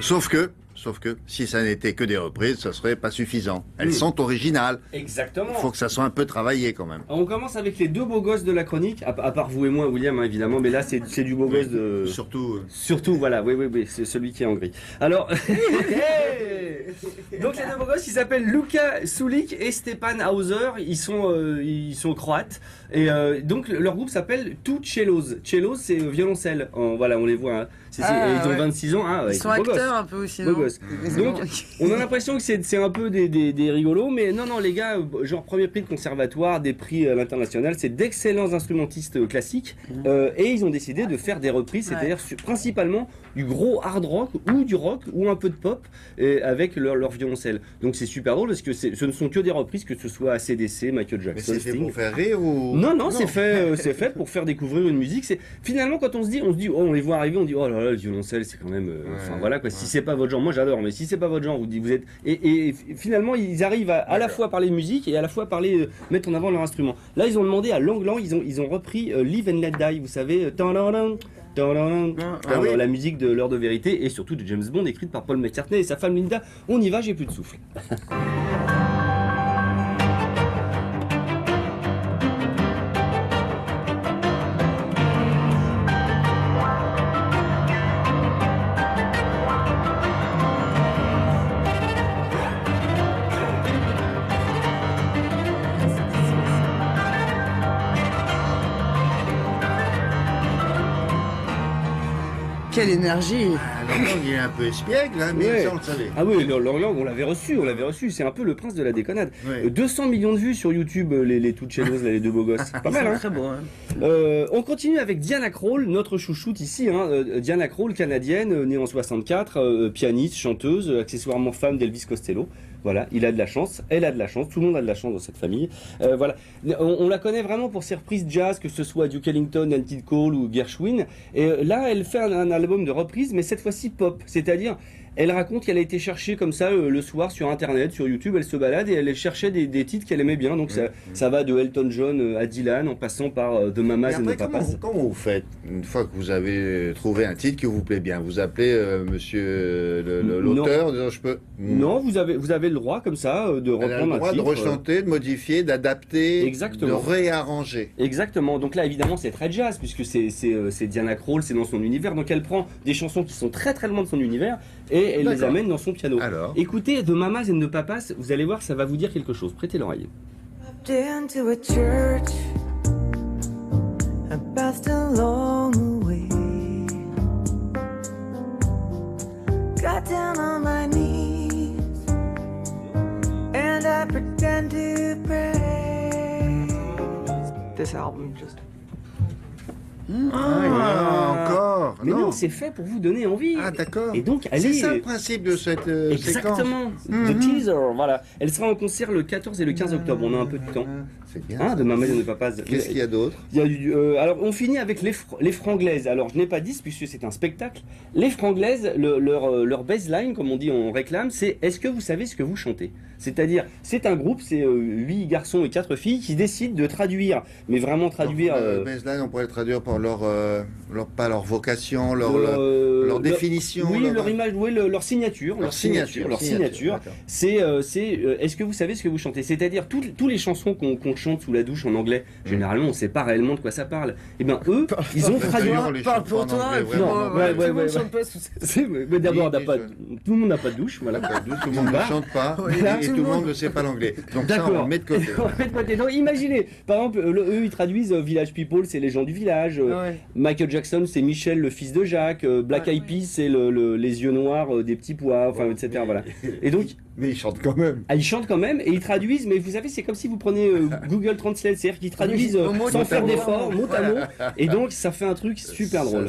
Sauf que, si ça n'était que des reprises, ça serait pas suffisant. Elles sont originales. Exactement. Il faut que ça soit un peu travaillé quand même. On commence avec les deux beaux gosses de la chronique, à part vous et moi, William, hein, évidemment, mais là c'est du beau gosse de... Surtout, voilà, oui, c'est celui qui est en gris. Alors, donc les deux beaux gosses, ils s'appellent Luka Sulik et Stepan Hauser, ils sont croates, et donc leur groupe s'appelle Two Cellos. Cellos, c'est violoncelle, voilà, on les voit, hein. Ils ont 26 ans, hein, ils sont acteurs un peu aussi, non? Donc, on a l'impression que c'est un peu des rigolos, mais non, les gars, genre premier prix de conservatoire, des prix à l'international, c'est d'excellents instrumentistes classiques, et ils ont décidé de faire des reprises, c'est-à-dire principalement du gros hard rock ou du rock ou un peu de pop avec leur violoncelle. Donc c'est super drôle parce que ce ne sont que des reprises, que ce soit AC/DC, Michael Jackson, mais c'est fait Sting. pour faire rire ou... Non, c'est fait pour faire découvrir une musique. Finalement, quand on se dit, oh, on les voit arriver, on dit, oh là là, le violoncelle, c'est quand même, enfin voilà quoi. Si c'est pas votre genre, moi j'adore, mais si c'est pas votre genre, vous êtes, et finalement ils arrivent à la fois parler musique et à la fois parler, mettre en avant leur instrument. Là, ils ont demandé à Lang Lang, ils ont repris Live and Let Die, vous savez, la musique de L'Heure de Vérité et surtout de James Bond, écrite par Paul McCartney et sa femme Linda. On y va, j'ai plus de souffle. Quelle énergie! Lang Lang, il est un peu espiègle, hein, mais ça on le savait. Ah oui, Lang Lang, on l'avait reçu, c'est un peu le prince de la déconnade. 200 millions de vues sur YouTube, les Two Cellos, les deux beaux gosses. Pas mal, hein? Très beau, hein. On continue avec Diana Krall, notre chouchoute ici, hein. Diana Krall, canadienne, née en 64, pianiste, chanteuse, accessoirement femme d'Elvis Costello. Voilà, il a de la chance, elle a de la chance, tout le monde a de la chance dans cette famille. Voilà, on la connaît vraiment pour ses reprises jazz, que ce soit Duke Ellington, Nat Cole ou Gershwin. Et là, elle fait un album de reprise, mais cette fois-ci pop, c'est-à-dire elle raconte qu'elle a été chercher comme ça le soir sur internet, sur YouTube, elle se balade et elle cherchait des titres qu'elle aimait bien. Donc ça va de Elton John à Dylan en passant par The Mamas and the Papas. Comment vous faites une fois que vous avez trouvé un titre qui vous plaît bien? Vous appelez monsieur l'auteur en disant je peux... Non, vous avez le droit comme ça de reprendre un titre. Elle a le droit de rechanter, de modifier, d'adapter, exactement, de réarranger. Exactement. Donc là évidemment c'est très jazz puisque c'est Diana Krall, c'est dans son univers. Donc elle prend des chansons qui sont très très loin de son univers et elle les amène dans son piano. Alors. Écoutez The Mamas and the Papas, vous allez voir, ça va vous dire quelque chose. Prêtez l'oreille. Into a church, I passed along the way, got down on my knees, and I pretend to pray. This album just... Encore. Mais non, c'est fait pour vous donner envie. Ah d'accord. Et donc, c'est ça le principe de cette exactement. The teaser, voilà. Elle sera en concert le 14 et le 15 octobre. On a un peu de temps. C'est bien. De Mamas and the Papas. Qu'est-ce qu'il y a d'autre? Il y a alors, on finit avec les Franglaises. Alors, je n'ai pas dit, puisque c'est un spectacle. Les Franglaises, leur baseline, comme on dit, on réclame, c'est est-ce que vous savez ce que vous chantez? C'est-à-dire, c'est un groupe, c'est 8 garçons et 4 filles qui décident de traduire, mais vraiment traduire. Baseline, on pourrait le traduire par pas leur vocation, leur définition. Oui, leur image, oui, leur signature. Leur signature. C'est est-ce que vous savez ce que vous chantez? C'est-à-dire, tous les chansons qu'on chante sous la douche en anglais, généralement, on ne sait pas réellement de quoi ça parle. Et bien, eux, ils ont traduit. Parle pour toi, et puis tout le monde chante pas sous cette... Mais d'abord, tout le monde n'a pas de douche, voilà. Tout le monde ne chante pas, et tout le monde ne sait pas l'anglais. Donc ça, on le met de côté. Donc, imaginez, par exemple, eux, ils traduisent Village People, c'est les gens du village. Michael Jackson, c'est Michel, le fils de Jacques. Black Eyed Peas, c'est les yeux noirs des petits pois, enfin, etc. Voilà. Et donc, mais ils chantent quand même. Ils chantent quand même et ils traduisent, mais vous savez, c'est comme si vous prenez Google Translate, c'est-à-dire qu'ils traduisent sans faire d'effort, mot à mot, et donc ça fait un truc super drôle.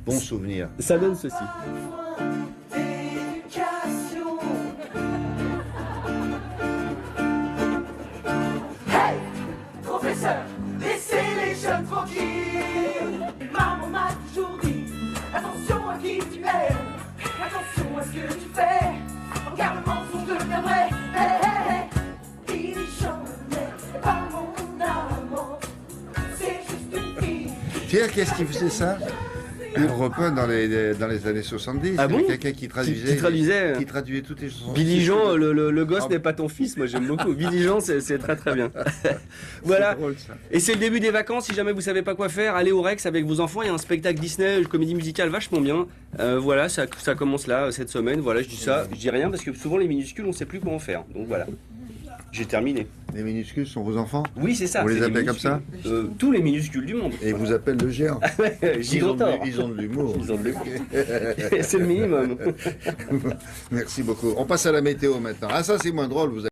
Bon souvenir. Ça donne ceci. Hey, professeur, laissez les jeunes tranquilles. Maman m'a toujours dit, attention à qui tu es, attention à ce que tu fais. Regarde le mensonge devient vrai. Hey, hey, hey. Il dit jamais pas mon amant. C'est juste une fille. Pierre, qu'est-ce qui faisait ça? Europe 1 dans les années 70. Ah bon? Quelqu'un qui traduisait. Qui traduisait toutes les chansons. Billy Jean, le gosse n'est pas ton fils, moi j'aime beaucoup. Billy Jean, c'est très très bien. Voilà. Drôle, ça. Et c'est le début des vacances. Si jamais vous savez pas quoi faire, allez au Rex avec vos enfants. Il y a un spectacle Disney, une comédie musicale vachement bien. Voilà, ça commence là cette semaine. Voilà, je dis ça, je dis rien parce que souvent les minuscules, on sait plus comment faire. Donc voilà. J'ai terminé. Les minuscules sont vos enfants? Oui, c'est ça. Vous les c'est appelez comme ça? Tous les minuscules du monde. Et ils vous appellent le géant. Gigantor. Ils ont de l'humour. Ils ont de l'humour. C'est le minimum. Merci beaucoup. On passe à la météo maintenant. Ah, ça c'est moins drôle. Vous